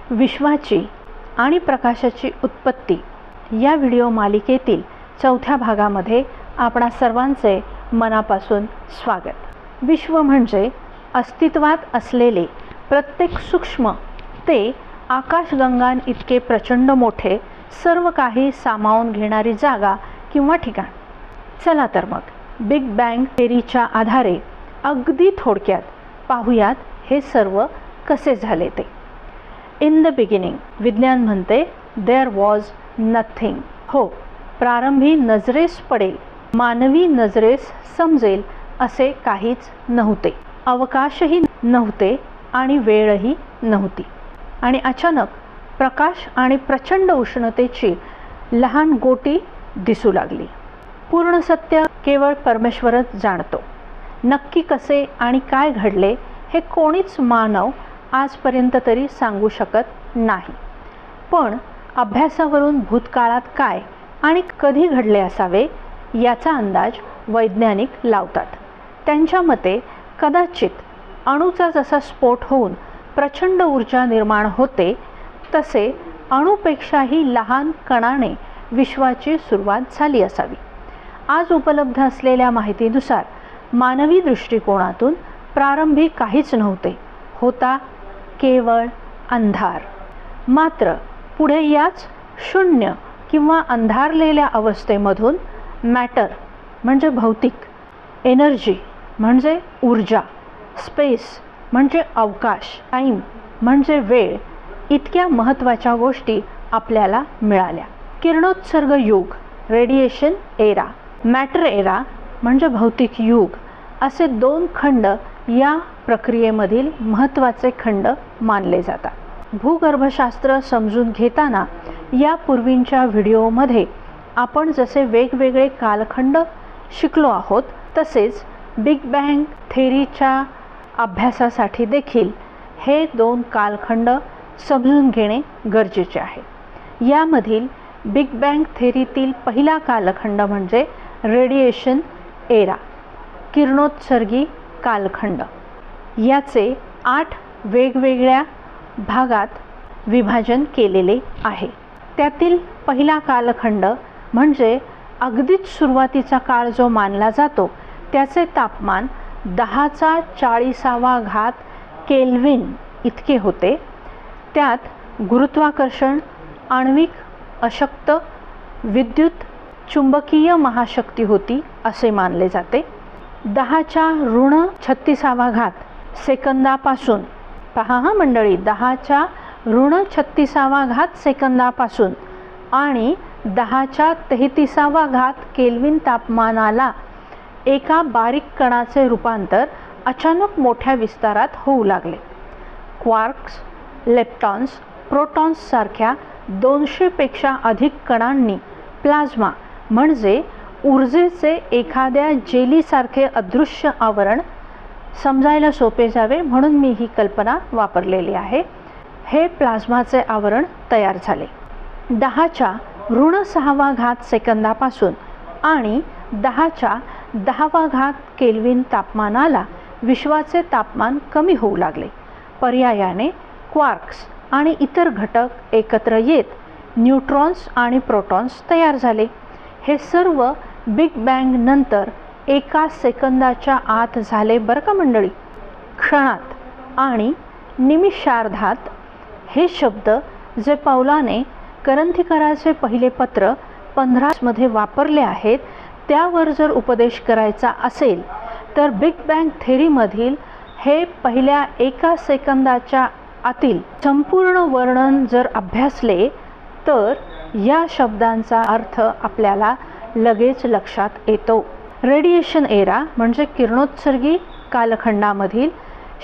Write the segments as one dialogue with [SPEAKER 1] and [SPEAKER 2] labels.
[SPEAKER 1] विश्वाची आणि प्रकाशाची उत्पत्ती या व्हिडिओ मालिकेतील चौथ्या भागामध्ये आपणा सर्वांचे मनापासून स्वागत। विश्व म्हणजे अस्तित्वात असलेले प्रत्येक सूक्ष्म ते आकाशगंगां इतके प्रचंड मोठे सर्व काही सामावून घेणारी जागा किंवा ठिकाण। चला तर मग बिग बँग थेअरीच्या आधारे अगदी थोडक्यात पाहूयात हे सर्व कसे झाले ते। इन द बिगिनिंग, विज्ञान म्हणते देअर वॉज नथिंग। हो, प्रारंभी नजरेस पडेल, मानवी नजरेस समजेल असे काहीच नव्हते। अवकाशही नव्हते आणि वेळही नव्हती। आणि अचानक प्रकाश आणि प्रचंड उष्णतेची लहान गोटी दिसू लागली। पूर्ण सत्य केवळ परमेश्वरच जाणतो। नक्की कसे आणि काय घडले हे कोणीच मानव आजपर्यंत तरी सांगू शकत नाही। पण अभ्यासावरून भूतकाळात काय आणि कधी घडले असावे याचा अंदाज वैज्ञानिक लावतात। त्यांच्या मते कदाचित अणूचा जसा स्फोट होऊन प्रचंड ऊर्जा निर्माण होते, तसे अणूपेक्षाही लहान कणाने विश्वाची सुरुवात झाली असावी। आज उपलब्ध असलेल्या माहितीनुसार मानवी दृष्टिकोनातून प्रारंभी काहीच नव्हते, होता केवळ अंधार। मात्र पुढे याच शून्य किंवा अंधारलेल्या अवस्थेमधून मॅटर म्हणजे भौतिक, एनर्जी म्हणजे ऊर्जा, स्पेस म्हणजे अवकाश, टाइम म्हणजे वेळ इतक्या महत्त्वाच्या गोष्टी आपल्याला मिळाल्या। किरणोत्सर्ग युग, रेडिएशन एरा, मॅटर एरा म्हणजे भौतिक युग असे दोन खंड या प्रक्रियेमधील महत्त्वाचे खंड मानले जातात। भूगर्भशास्त्र समजून घेताना या पूर्वींच्या व्हिडिओमध्ये आपण जसे वेगवेगळे कालखंड शिकलो आहोत, तसेच बिग बँग थेअरीच्या अभ्यासासाठी देखील हे दोन कालखंड समजून घेणे गरजेचे आहे। यामधील बिग बँग थेअरीतील पहिला कालखंड म्हणजे रेडिएशन एरा, किरणोत्सर्गी कालखंड। याचे 8 वेगवेगळ्या भागात विभाजन केलेले आहे। त्यातील पहिला कालखंड म्हणजे अगदीच सुरुवातीचा काळ जो मानला जातो, त्याचे तापमान 10⁻40 केल्विन इतके होते। त्यात गुरुत्वाकर्षण, आण्विक अशक्त, विद्युत चुंबकीय महाशक्ती होती असे मानले जाते। 10⁻36 सेकंदापासून, पहा हा मंडळी, 10⁻36 सेकंदापासून आणि 10�33 केल्विन तापमानाला एका बारीक कणाचे रूपांतर अचानक मोठ्या विस्तारात होऊ लागले। क्वार्क्स, लेप्टॉन्स, प्रोटॉन्स सारख्या 200 पेक्षा अधिक कणांनी प्लाझ्मा म्हणजे ऊर्जेचे एखाद्या जेलीसारखे अदृश्य आवरण, समजायला सोपे जावे म्हणून मी ही कल्पना वापरलेली आहे, हे प्लाझ्माचे आवरण तयार झाले। 10⁻6 सेकंदापासून आणि 10⁻10 केल्विन तापमानाला विश्वाचे तापमान कमी होऊ लागले। पर्यायाने क्वार्क्स आणि इतर घटक एकत्र येत न्यूट्रॉन्स आणि प्रोटॉन्स तयार झाले। हे सर्व बिग बँग नंतर एका सेकंदाच्या आत झाले बरं का मंडळी, क्षणात आणि निमिषार्धात। हे शब्द जे पौलाने करंथीकराचे पहिले पत्र 15 मध्ये वापरले आहेत, त्यावर जर उपदेश करायचा असेल तर बिग बँग थेअरीमधील हे पहिल्या एका सेकंदाच्या आतील संपूर्ण वर्णन जर अभ्यासले तर या शब्दांचा अर्थ आपल्याला लगेच लक्षात येतो। रेडिएशन एरा म्हणजे किरणोत्सर्गी कालखंडामधील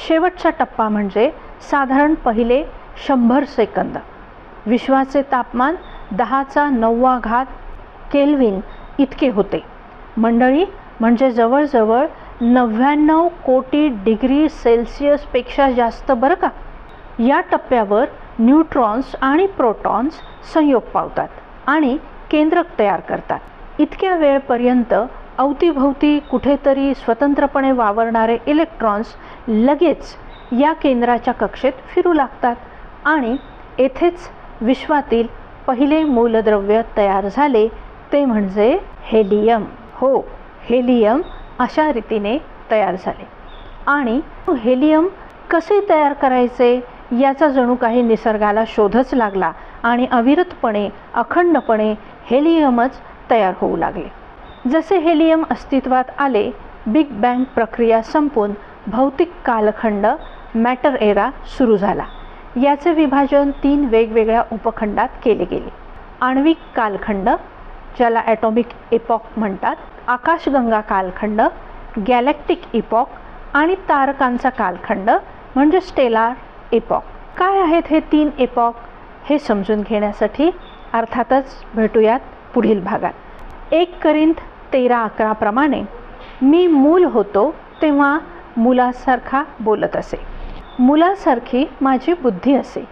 [SPEAKER 1] शेवटचा टप्पा म्हणजे साधारण पहिले 100 सेकंद। विश्वाचे तापमान 10⁹ केल्विन इतके होते मंडळी, म्हणजे जवळजवळ 99 कोटी डिग्री सेल्सिअस पेक्षा जास्त बरं का। या टप्प्यावर न्यूट्रॉन्स आणि प्रोटॉन्स संयोग पावतात आणि केंद्रक तयार करतात। इतक्या वेळपर्यंत अवतीभोवती कुठेतरी स्वतंत्रपणे वावरणारे इलेक्ट्रॉन्स लगेच या केंद्राच्या कक्षेत फिरू लागतात आणि येथेच विश्वातील पहिले मूलद्रव्य तयार झाले, ते म्हणजे हेलियम. हो, हेलियम अशा रीतीने तयार झाले. आणि हेलियम कसे तयार करायचे याचा जणू काही निसर्गाला शोधच लागला आणि अविरतपणे अखंडपणे हेलियमच तयार होऊ लागले. जसे हेलियम अस्तित्वात आले, बिग बँग प्रक्रिया संपून भौतिक कालखंड मॅटर एरा सुरू झाला. याचे विभाजन 3 वेगवेगळ्या उपखंडात केले गेले. आण्विक कालखंड, ज्याला ॲटॉमिक इपॉक म्हणतात, आकाशगंगा कालखंड, गॅलेक्टिक इपॉक आणि तारकांचा कालखंड म्हणजे स्टेलार इपॉक. काय आहेत हे 3 इपॉक हे समजून घेण्यासाठी अर्थातच भेटूयात पुढील भागात. 1 करिंथ 13:11 प्रमाणे मी मूल होतो तेव्हा मुलासारखा बोलत असे, मुलासारखी माझी बुद्धी असे,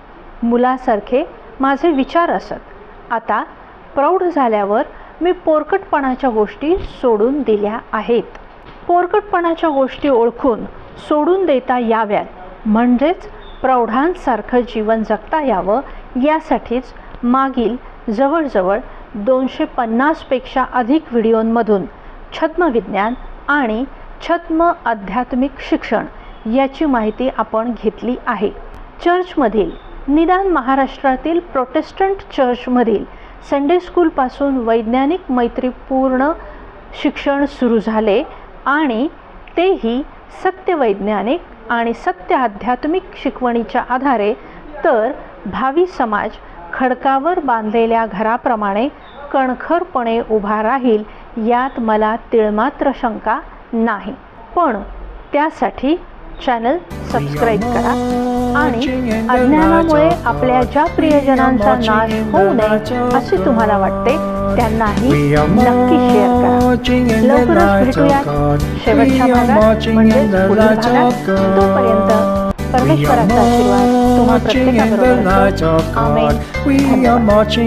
[SPEAKER 1] मुलासारखे माझे विचार असत. आता प्रौढ झाल्यावर मी पोरकटपणाच्या गोष्टी सोडून दिल्या आहेत. पोरकटपणाच्या गोष्टी ओळखून सोडून देता याव्यात, म्हणजेच प्रौढांसारखं जीवन जगता यावं, यासाठीच मागील जवळजवळ 250 पेक्षा अधिक व्हिडिओंमधून छद्मविज्ञान आणि छद्म आध्यात्मिक शिक्षण याची माहिती आपण घेतली आहे. चर्चमधील, निदान महाराष्ट्रातील प्रोटेस्टंट चर्चमधील संडे स्कूलपासून वैज्ञानिक मैत्रीपूर्ण शिक्षण सुरू झाले आणि तेही सत्यवैज्ञानिक आणि सत्य आध्यात्मिक शिकवणीच्या आधारे. तर भावी समाज खडकावर बांधलेल्या घराप्रमाणे कणखरपणे उभा राहील यात मला तिळमात्र शंका नाही. पण त्यासाठी चॅनल सबस्क्राईब करा आणि अज्ञानामुळे आपल्या ज्या प्रियजनांचा नाश होऊ नये असे तुम्हाला वाटते त्यांनाही नक्की शेअर करा. लवकरच भेटूयात शेवटच्या भागात म्हणजे पुढील भागात. तोपर्यंत परमेश्वराचा आशीर्वाद तुम्हा प्रत्येकाबरोबर असो. आमेन. धन्यवाद.